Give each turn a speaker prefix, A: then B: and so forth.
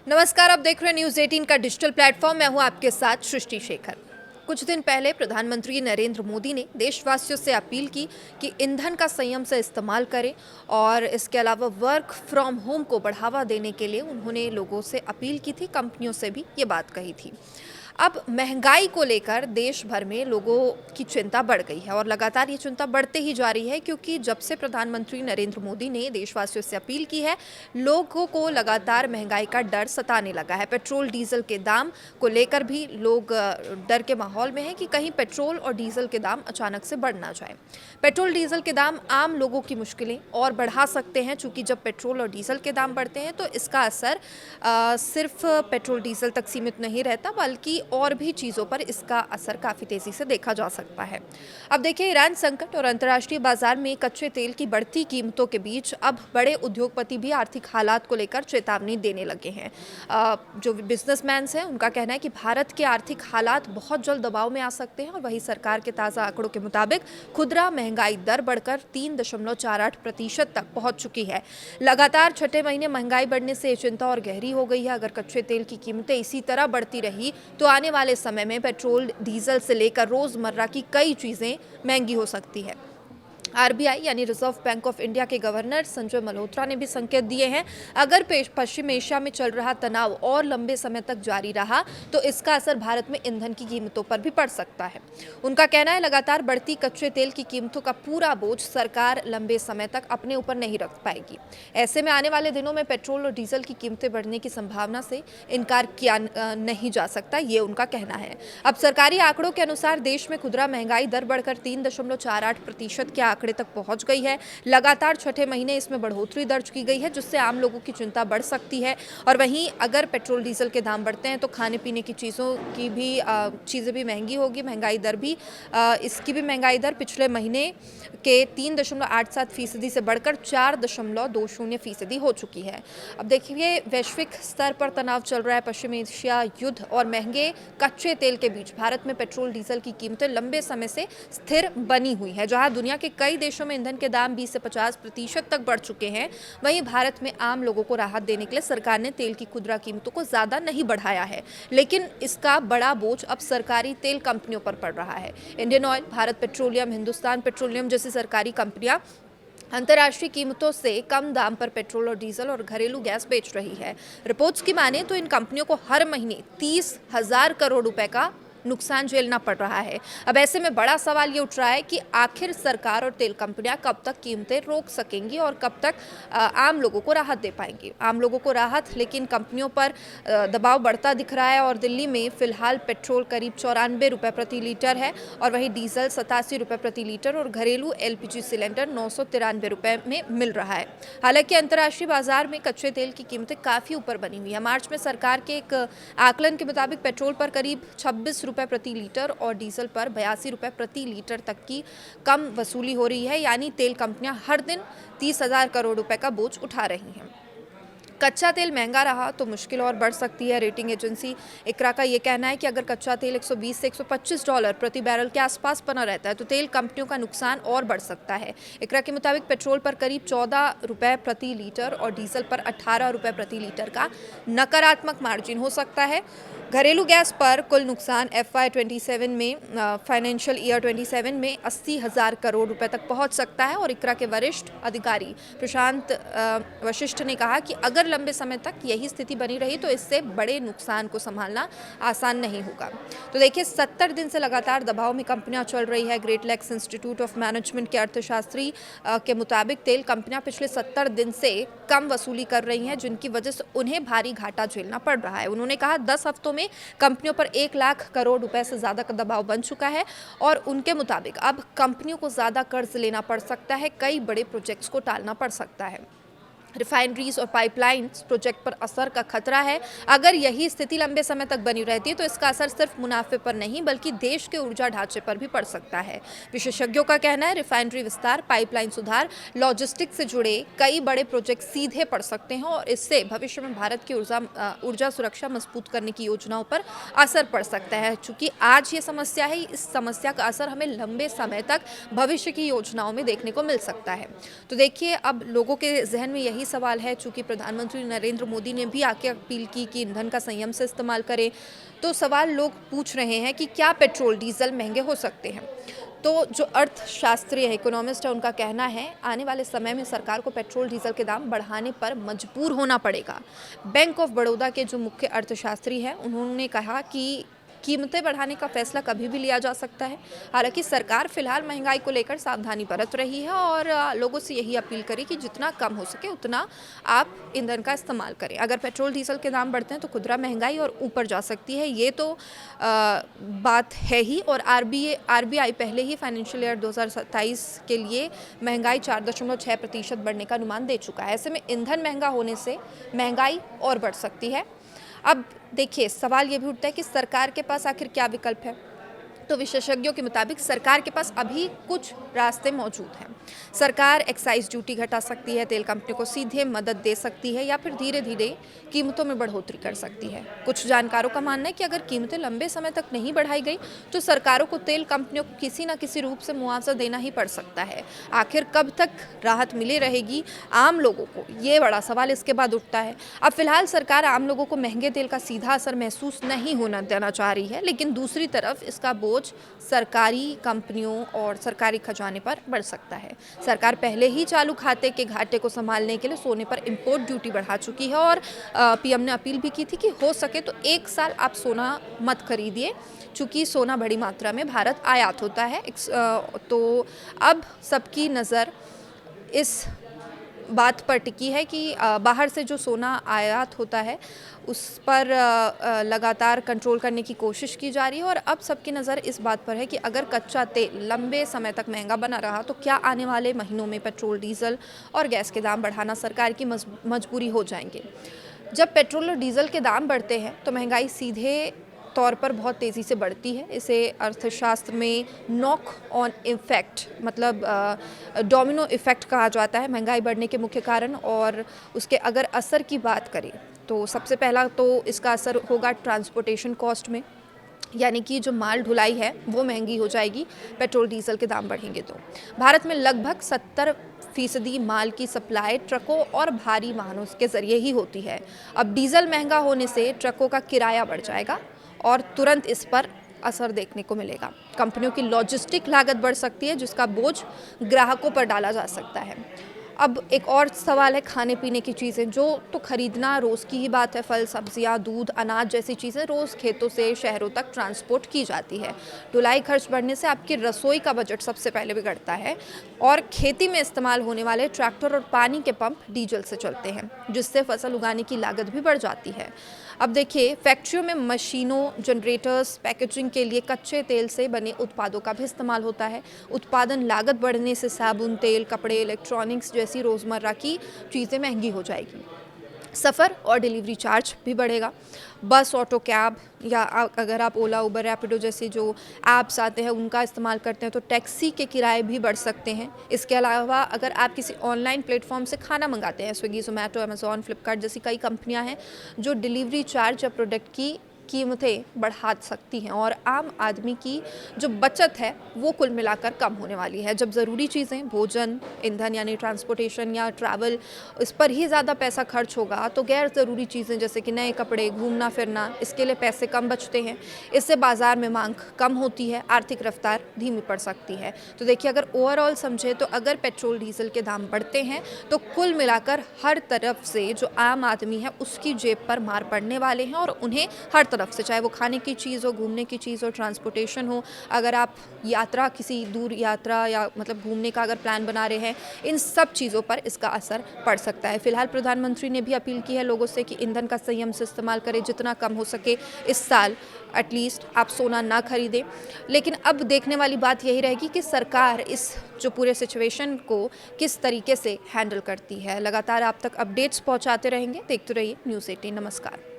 A: नमस्कार, आप देख रहे हैं न्यूज़ 18 का डिजिटल प्लेटफॉर्म। मैं हूं आपके साथ सृष्टि शेखर। कुछ दिन पहले प्रधानमंत्री नरेंद्र मोदी ने देशवासियों से अपील की कि ईंधन का संयम से इस्तेमाल करें और इसके अलावा वर्क फ्रॉम होम को बढ़ावा देने के लिए उन्होंने लोगों से अपील की थी, कंपनियों से भी ये बात कही थी। अब महंगाई को लेकर देश भर में लोगों की चिंता बढ़ गई है और लगातार ये चिंता बढ़ते ही जा रही है, क्योंकि जब से प्रधानमंत्री नरेंद्र मोदी ने देशवासियों से अपील की है, लोगों को लगातार महंगाई का डर सताने लगा है। पेट्रोल डीजल के दाम को लेकर भी लोग डर के माहौल में हैं कि कहीं पेट्रोल और डीजल के दाम अचानक से बढ़ ना जाए। पेट्रोल डीजल के दाम आम लोगों की मुश्किलें और बढ़ा सकते हैं, चूंकि जब पेट्रोल और डीजल के दाम बढ़ते हैं तो इसका असर सिर्फ पेट्रोल डीजल तक सीमित नहीं रहता, बल्कि और भी चीज़ों पर इसका असर काफ़ी तेज़ी से देखा जा सकता है। अब देखिए, ईरान संकट और अंतर्राष्ट्रीय बाजार में कच्चे तेल की बढ़ती कीमतों के बीच अब बड़े उद्योगपति भी आर्थिक हालात को लेकर चेतावनी देने लगे हैं। जो बिजनेसमैन हैं उनका कहना है कि भारत के आर्थिक हालात बहुत जल्द दबाव में आ सकते हैं और वहीं सरकार के ताज़ा आंकड़ों के मुताबिक खुदरा महंगाई दर बढ़कर 3.48% तक पहुंच चुकी है। लगातार छठे महीने महंगाई बढ़ने से चिंता और गहरी हो गई है। अगर कच्चे तेल की कीमतें इसी तरह बढ़ती रही तो आने वाले समय में पेट्रोल डीजल से लेकर रोजमर्रा की कई चीजें महंगी हो सकती है। आरबीआई यानी रिजर्व बैंक ऑफ इंडिया के गवर्नर संजय मल्होत्रा ने भी संकेत दिए हैं, अगर पश्चिम एशिया में चल रहा तनाव और लंबे समय तक जारी रहा तो इसका असर भारत में ईंधन की कीमतों पर भी पड़ सकता है। उनका कहना है, लगातार बढ़ती कच्चे तेल की कीमतों का पूरा बोझ सरकार लंबे समय तक अपने ऊपर नहीं रख पाएगी। ऐसे में आने वाले दिनों में पेट्रोल और डीजल की कीमतें बढ़ने की संभावना से इनकार किया नहीं जा सकता, ये उनका कहना है। अब सरकारी आंकड़ों के अनुसार देश में खुदरा महंगाई दर बढ़कर 3.48% के आंकड़े तक पहुंच गई है। लगातार छठे महीने इसमें बढ़ोतरी दर्ज की गई है, जिससे आम लोगों की चिंता बढ़ सकती है। और वहीं अगर पेट्रोल डीजल के दाम बढ़ते हैं तो खाने पीने की चीज़ें भी महंगी होगी। महंगाई दर भी इसकी भी महंगाई दर पिछले महीने के 3.87% से बढ़कर 4.20% हो चुकी है। अब देखिए, वैश्विक स्तर पर तनाव चल रहा है। पश्चिम एशिया युद्ध और महंगे कच्चे तेल के बीच भारत में पेट्रोल डीजल की कीमतें लंबे समय से स्थिर बनी हुई है। जहां दुनिया के कई देशों में ईंधन के दाम 20 से 50% तक बढ़ चुके हैं, वहीं भारत में आम लोगों को राहत देने के लिए सरकार ने तेल की खुदरा कीमतों को ज्यादा नहीं बढ़ाया है, लेकिन इसका बड़ा बोझ अब सरकारी तेल कंपनियों पर पड़ रहा है। Indian oil, Bharat petroleum, Hindustan petroleum जैसी सरकारी कंपनियां अंतर्राष्ट्रीय कीमतों से कम दाम पर पेट्रोल और डीजल और घरेलू गैस बेच रही है। रिपोर्ट्स की माने तो इन कंपनियों को हर महीने 30,000 करोड़ रुपए का नुकसान झेलना पड़ रहा है। अब ऐसे में बड़ा सवाल ये उठ रहा है कि आखिर सरकार और तेल कंपनियां कब तक कीमतें रोक सकेंगी और कब तक आम लोगों को राहत दे पाएंगी। आम लोगों को राहत, लेकिन कंपनियों पर दबाव बढ़ता दिख रहा है। और दिल्ली में फिलहाल पेट्रोल करीब 94 रुपये प्रति लीटर है और वहीं डीजल 87 रुपये प्रति लीटर और घरेलू एलपीजी सिलेंडर 993 रुपये में मिल रहा है। हालांकि अंतर्राष्ट्रीय बाजार में कच्चे तेल की कीमतें काफ़ी ऊपर बनी हुई है। मार्च में सरकार के एक आकलन के मुताबिक पेट्रोल पर करीब 26 रुपये प्रति लीटर और डीजल पर 82 रुपये प्रति लीटर तक की कम वसूली हो रही है। यानी तेल कंपनियां हर दिन 30,000 करोड़ रुपए का बोझ उठा रही हैं। कच्चा तेल महंगा रहा तो मुश्किल और बढ़ सकती है। रेटिंग एजेंसी इकरा का ये कहना है कि अगर कच्चा तेल 120 से $125 प्रति बैरल के आसपास बना रहता है तो तेल कंपनियों का नुकसान और बढ़ सकता है। इकरा के मुताबिक पेट्रोल पर करीब 14 रुपये प्रति लीटर और डीजल पर 18 रुपये प्रति लीटर का नकारात्मक मार्जिन हो सकता है। घरेलू गैस पर कुल नुकसान FY27 में फाइनेंशियल ईयर 27 में 80,000 करोड़ रुपए तक पहुंच सकता है। और इकरा के वरिष्ठ अधिकारी प्रशांत वशिष्ठ ने कहा कि अगर लंबे समय तक यही स्थिति बनी रही तो इससे बड़े नुकसान को संभालना आसान नहीं होगा। तो देखिए, 70 दिन से लगातार दबाव में कंपनियां चल रही है। Great Lakes Institute of Management के अर्थशास्त्री के मुताबिक तेल कंपनियां पिछले 70 दिन से कम वसूली कर रही हैं, जिनकी वजह से उन्हें भारी घाटा झेलना पड़ रहा है। उन्होंने कहा 10 हफ्तों में कंपनियों पर 1 लाख करोड़ रुपए से ज्यादा का दबाव बन चुका है और उनके मुताबिक अब कंपनियों को ज्यादा कर्ज लेना पड़ सकता है। कई बड़े प्रोजेक्ट्स को टालना पड़ सकता है। रिफाइनरीज और पाइपलाइंस प्रोजेक्ट पर असर का खतरा है। अगर यही स्थिति लंबे समय तक बनी रहती है तो इसका असर सिर्फ मुनाफे पर नहीं बल्कि देश के ऊर्जा ढांचे पर भी पड़ सकता है। विशेषज्ञों का कहना है, रिफाइनरी विस्तार, पाइपलाइन सुधार, लॉजिस्टिक्स से जुड़े कई बड़े प्रोजेक्ट सीधे पड़ सकते हैं और इससे भविष्य में भारत की ऊर्जा सुरक्षा मजबूत करने की योजनाओं पर असर पड़ सकता है। चूंकि आज ये समस्या है, इस समस्या का असर हमें लंबे समय तक भविष्य की योजनाओं में देखने को मिल सकता है। तो देखिए, अब लोगों के जहन में यही यही सवाल है, चूँकि प्रधानमंत्री नरेंद्र मोदी ने भी आके अपील की कि ईंधन का संयम से इस्तेमाल करें, तो सवाल लोग पूछ रहे हैं कि क्या पेट्रोल डीजल महंगे हो सकते हैं। तो जो अर्थशास्त्री है, इकोनॉमिस्ट है, उनका कहना है आने वाले समय में सरकार को पेट्रोल डीजल के दाम बढ़ाने पर मजबूर होना पड़ेगा। बैंक ऑफ बड़ौदा के जो मुख्य अर्थशास्त्री हैं, उन्होंने कहा कि कीमतें बढ़ाने का फैसला कभी भी लिया जा सकता है। हालांकि सरकार फिलहाल महंगाई को लेकर सावधानी बरत रही है और लोगों से यही अपील करी कि जितना कम हो सके उतना आप ईंधन का इस्तेमाल करें। अगर पेट्रोल डीजल के दाम बढ़ते हैं तो खुदरा महंगाई और ऊपर जा सकती है, ये तो बात है ही। और आरबीआई पहले ही फाइनेंशियल ईयर 2027 के लिए महंगाई 4.6% बढ़ने का अनुमान दे चुका है। ऐसे में ईंधन महंगा होने से महंगाई और बढ़ सकती है। अब देखिए, सवाल ये भी उठता है कि सरकार के पास आखिर क्या विकल्प है। तो विशेषज्ञों के मुताबिक सरकार के पास अभी कुछ रास्ते मौजूद हैं। सरकार एक्साइज ड्यूटी घटा सकती है, तेल कंपनियों को सीधे मदद दे सकती है या फिर धीरे धीरे कीमतों में बढ़ोतरी कर सकती है। कुछ जानकारों का मानना है कि अगर कीमतें लंबे समय तक नहीं बढ़ाई गई तो सरकारों को तेल कंपनियों को किसी न किसी रूप से मुआवजा देना ही पड़ सकता है। आखिर कब तक राहत मिली रहेगी आम लोगों को, ये बड़ा सवाल इसके बाद उठता है। अब फिलहाल सरकार आम लोगों को महंगे तेल का सीधा असर महसूस नहीं होना देना चाह रही है, लेकिन दूसरी तरफ इसका बोझ सरकारी कंपनियों और सरकारी खजाने पर बढ़ सकता है। सरकार पहले ही चालू खाते के घाटे को संभालने के लिए सोने पर इंपोर्ट ड्यूटी बढ़ा चुकी है और पीएम ने अपील भी की थी कि हो सके तो 1 साल आप सोना मत खरीदिए, चूँकि सोना बड़ी मात्रा में भारत आयात होता है। तो अब सबकी नज़र इस बात पर टिकी है कि बाहर से जो सोना आयात होता है उस पर लगातार कंट्रोल करने की कोशिश की जा रही है। और अब सबकी नज़र इस बात पर है कि अगर कच्चा तेल लंबे समय तक महंगा बना रहा तो क्या आने वाले महीनों में पेट्रोल, डीजल और गैस के दाम बढ़ाना सरकार की मजबूरी हो जाएंगे। जब पेट्रोल और डीजल के दाम बढ़ते हैं तो महंगाई सीधे तौर पर बहुत तेज़ी से बढ़ती है। इसे अर्थशास्त्र में नॉक ऑन इफेक्ट, मतलब डोमिनो इफेक्ट कहा जाता है, महंगाई बढ़ने के मुख्य कारण। और उसके अगर असर की बात करें तो सबसे पहला तो इसका असर होगा ट्रांसपोर्टेशन कॉस्ट में, यानी कि जो माल ढुलाई है वो महंगी हो जाएगी पेट्रोल डीजल के दाम बढ़ेंगे तो। भारत में लगभग 70% माल की सप्लाई ट्रकों और भारी वाहनों के ज़रिए ही होती है। अब डीजल महंगा होने से ट्रकों का किराया बढ़ जाएगा और तुरंत इस पर असर देखने को मिलेगा। कंपनियों की लॉजिस्टिक लागत बढ़ सकती है, जिसका बोझ ग्राहकों पर डाला जा सकता है। अब एक और सवाल है खाने पीने की चीज़ें, जो तो खरीदना रोज़ की ही बात है। फल, सब्जियां, दूध, अनाज जैसी चीज़ें रोज़ खेतों से शहरों तक ट्रांसपोर्ट की जाती है। ढुलाई खर्च बढ़ने से आपकी रसोई का बजट सबसे पहले बिगड़ता है। और खेती में इस्तेमाल होने वाले ट्रैक्टर और पानी के पंप डीजल से चलते हैं, जिससे फसल उगाने की लागत भी बढ़ जाती है। अब देखिए, फैक्ट्रियों में मशीनों, जनरेटर्स, पैकेजिंग के लिए कच्चे तेल से बने उत्पादों का भी इस्तेमाल होता है। उत्पादन लागत बढ़ने से साबुन, तेल, कपड़े, इलेक्ट्रॉनिक्स जैसी रोज़मर्रा की चीज़ें महंगी हो जाएगी। सफ़र और डिलीवरी चार्ज भी बढ़ेगा। बस, ऑटो, कैब या अगर आप ओला, उबर, रैपिडो जैसे जो ऐप्स आते हैं उनका इस्तेमाल करते हैं तो टैक्सी के किराए भी बढ़ सकते हैं। इसके अलावा अगर आप किसी ऑनलाइन प्लेटफॉर्म से खाना मंगाते हैं, स्विगी, जोमेटो, अमेज़ॉन, फ्लिपकार्ट जैसी कई कंपनियां हैं जो डिलीवरी चार्ज या प्रोडक्ट की कीमतें बढ़ा सकती हैं और आम आदमी की जो बचत है वो कुल मिलाकर कम होने वाली है। जब ज़रूरी चीज़ें, भोजन, ईंधन यानी ट्रांसपोर्टेशन या ट्रैवल, इस पर ही ज़्यादा पैसा खर्च होगा तो गैर ज़रूरी चीज़ें जैसे कि नए कपड़े, घूमना फिरना, इसके लिए पैसे कम बचते हैं। इससे बाज़ार में मांग कम होती है, आर्थिक रफ्तार धीमी पड़ सकती है। तो देखिए, अगर ओवरऑल समझे तो अगर पेट्रोल डीजल के दाम बढ़ते हैं तो कुल मिलाकर हर तरफ से जो आम आदमी है उसकी जेब पर मार पड़ने वाले हैं और उन्हें हर तरफ से, चाहे वो खाने की चीज़ हो, घूमने की चीज़ हो, ट्रांसपोर्टेशन हो, अगर आप यात्रा, किसी दूर यात्रा या मतलब घूमने का अगर प्लान बना रहे हैं, इन सब चीज़ों पर इसका असर पड़ सकता है। फिलहाल प्रधानमंत्री ने भी अपील की है लोगों से कि ईंधन का संयम से इस्तेमाल करें, जितना कम हो सके इस साल एटलीस्ट आप सोना ना खरीदें। लेकिन अब देखने वाली बात यही रहेगी कि सरकार इस जो पूरे सिचुएशन को किस तरीके से हैंडल करती है। लगातार आप तक अपडेट्स पहुंचाते रहेंगे। देखते रहिए न्यूज़ 18। नमस्कार।